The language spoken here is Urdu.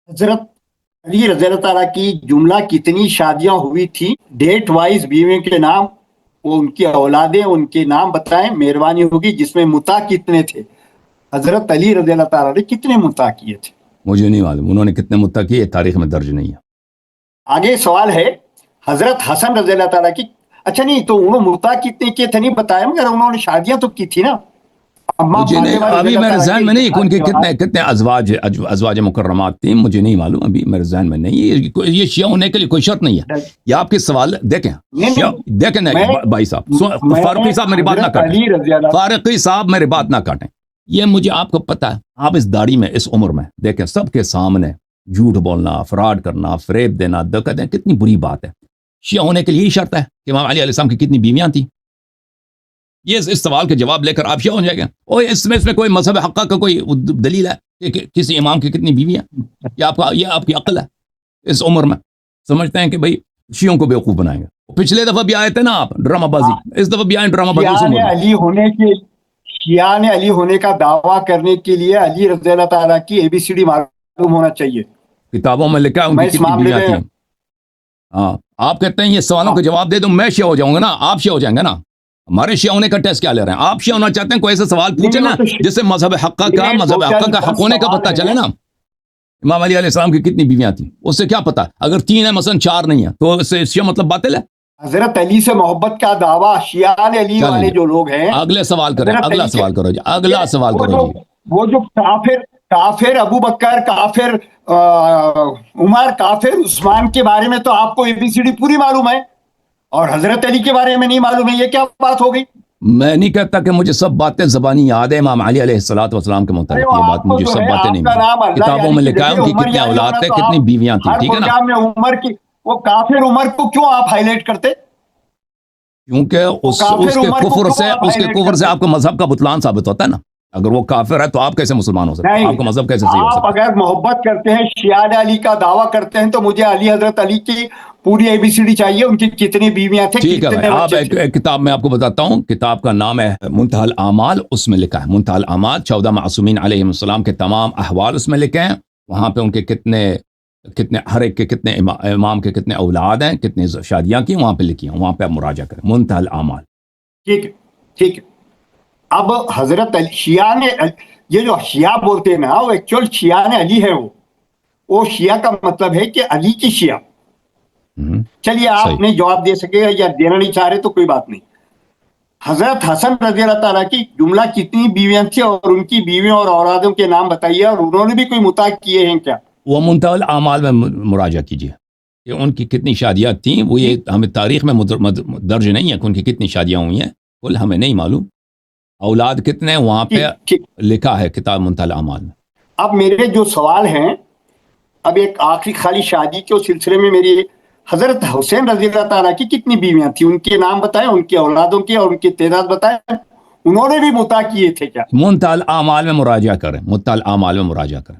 حضرت علی رضی اللہ تعالیٰ کی جملہ کتنی شادیاں ہوئی تھی، ڈیٹ وائز بیویوں کے نام، وہ ان کی اولادیں، ان کے نام بتائیں، مہربانی ہوگی، جس میں متا کتنے تھے؟ حضرت علی رضی اللہ تعالیٰ نے کتنے متا کیے تھے؟ مجھے نہیں معلوم انہوں نے کتنے متا کیے، تاریخ میں درج نہیں ہے۔ آگے سوال ہے حضرت حسن رضی اللہ تعالیٰ کی، اچھا نہیں تو انہوں متا کتنے کیے تھے نہیں بتایا، مگر انہوں نے شادیاں تو کی تھی نا۔ مجھے نہیں، ابھی میرے ذہن میں نہیں کہ ان کے کتنے ازواج مکرمات تھیں، مجھے نہیں معلوم، ابھی میرے ذہن میں نہیں۔ یہ شیعہ ہونے کے لیے کوئی شرط نہیں ہے۔ یہ آپ کے سوال دیکھیں بھائی صاحب، فاروقی صاحب میری بات نہ کاٹیں، فاروقی صاحب میری بات نہ کاٹیں۔ یہ مجھے آپ کو پتہ ہے، آپ اس داڑھی میں، اس عمر میں دیکھیں، سب کے سامنے جھوٹ بولنا، فراڈ کرنا، فریب دینا، دھوکہ دینا کتنی بری بات ہے۔ شیعہ ہونے کے لیے یہی شرط ہے کہ امام علی علیہ السلام کی کتنی بیویاں تھیں؟ یہ اس سوال کے جواب لے کر آپ شیعہ ہو جائیں گے؟ اور اس میں کوئی مذہب حقہ کا کوئی دلیل ہے کہ کسی امام کی کتنی بیویاں؟ یہ آپ کی عقل ہے؟ اس عمر میں سمجھتے ہیں کہ بھئی شیعوں کو بیوقوف بنائیں گے۔ پچھلے دفعہ بھی آئے تھے نا آپ ڈرامہ بازی، اس دفعہ بھی آئے ڈرامہ بازی۔ شیعہ نے علی ہونے کا دعویٰ کرنے کے لیے علی رضی اللہ تعالیٰ کی ABCD معلوم ہونا چاہیے۔ کتابوں میں لکھا ہے ان کی کتنی بیویاں تھیں۔ ہاں، آپ کہتے ہیں یہ سوالوں کا جواب دے دوں، میں شیعہ ہو جاؤں گا نا، آپ شیعہ ہو جائیں گے نا۔ ہمارے شیعہ ہونے کا ٹیسٹ کیا لے رہے ہیں؟ آپ شیعہ ہونا چاہتے ہیں، کوئی ایسا سوال پوچھیں نا جس سے مذہب حقہ کا حق ہونے کا پتہ چلے نا۔ امام علی علیہ السلام کی کتنی بیویاں تھیں اس سے کیا پتہ؟ اگر 3 ہیں مثلا 4 نہیں ہیں تو اس سے شیعہ مطلب باطل ہے؟ حضرت علی سے محبت کا دعویٰ شیعہ علی والے جو لوگ ہیں، اگلے سوال کریں، اگلا سوال کرو جی، اگلا سوال کرو جی۔ وہ جو کافر ابو بکر، کافر عمر، کافر عثمان کے بارے میں تو آپ کو ABCD پوری معلوم ہے، اور حضرت علی کے بارے میں نہیں معلوم ہے، یہ کیا بات ہو گئی؟ میں نہیں کہتا کہ مجھے سب باتیں زبانی یاد ہے امام علی علیہ السلام کے متعلق، یہ بات مجھے سب باتیں نہیں معلوم۔ کتابوں میں لکھا ہے ان کی کتنی اولاد تھے، کتنی بیویاں تھیں، ٹھیک ہے نا۔ عمر کی وہ کافر عمر کو کیوں آپ ہائی لائٹ کرتے؟ کیونکہ اس کے کفر سے آپ کو مذہب کا بطلان ثابت ہوتا ہے نا۔ اگر وہ کافر ہے تو آپ کیسے مسلمان ہو سکتے ہیں؟ آپ کا مذہب کیسے صحیح ہو سکتا ہے؟ آپ اگر محبت کرتے ہیں، شیعہ علی کا دعویٰ کرتے ہیں، تو مجھے حضرت علی کی پوری ABCD چاہیے، ان کی کتنی بیویاں تھیں۔ ٹھیک ہے، آپ ایک کتاب میں آپ کو بتاتا ہوں، کتاب کا نام ہے منتہی الاعمال، اس میں لکھا ہے منتہی الاعمال، 14 معصومین علیہم السلام کے تمام احوال اس میں لکھے ہیں۔ وہاں پہ ان کے کتنے ہر ایک کے کتنے امام کے کتنے اولاد ہیں، کتنے شادیاں کی، وہاں پہ لکھی ہیں، وہاں پہ آپ مراجعہ کریں، منتہی الاعمال۔ ٹھیک ہے۔ اب حضرت علی شیعہ نے، یہ جو شیعہ بولتے ہیں نا، وہ ایکچوئل شیعہ نے علی ہے، وہ شیعہ کا مطلب ہے کہ علی کی شیعہ۔ چلیے آپ نے جواب دے سکے یا دینا نہیں چاہ رہے تو کوئی بات نہیں۔ حضرت حسن رضی اللہ تعالیٰ کی جملہ کتنی بیویاں تھیں، اور ان کی بیویوں اور اولادوں کے نام بتائیے، اور انہوں نے بھی کوئی متا کیے ہیں کیا؟ وہ منتہی الاعمال میں مراجعہ کیجیے کہ ان کی کتنی شادیاں تھیں۔ وہ یہ ہمیں تاریخ میں درج نہیں ہے کہ ان کی کتنی شادیاں ہوئی ہیں، کل ہمیں نہیں معلوم۔ اولاد کتنے وہاں پہ لکھا ہے کتاب منتہی الاعمال میں۔ اب میرے جو سوال ہیں، اب ایک آخری خالی شادی کے سلسلے میں میری، حضرت حسین رضی اللہ تعالیٰ کی کتنی بیویاں تھیں، ان کے نام بتائیں، ان کی اولادوں کی اور ان کی تعداد بتائیں، انہوں نے بھی متا کیے تھے کیا؟ منتہی الاعمال میں مراجعہ کریں، منتہی الاعمال میں مراجعہ کریں۔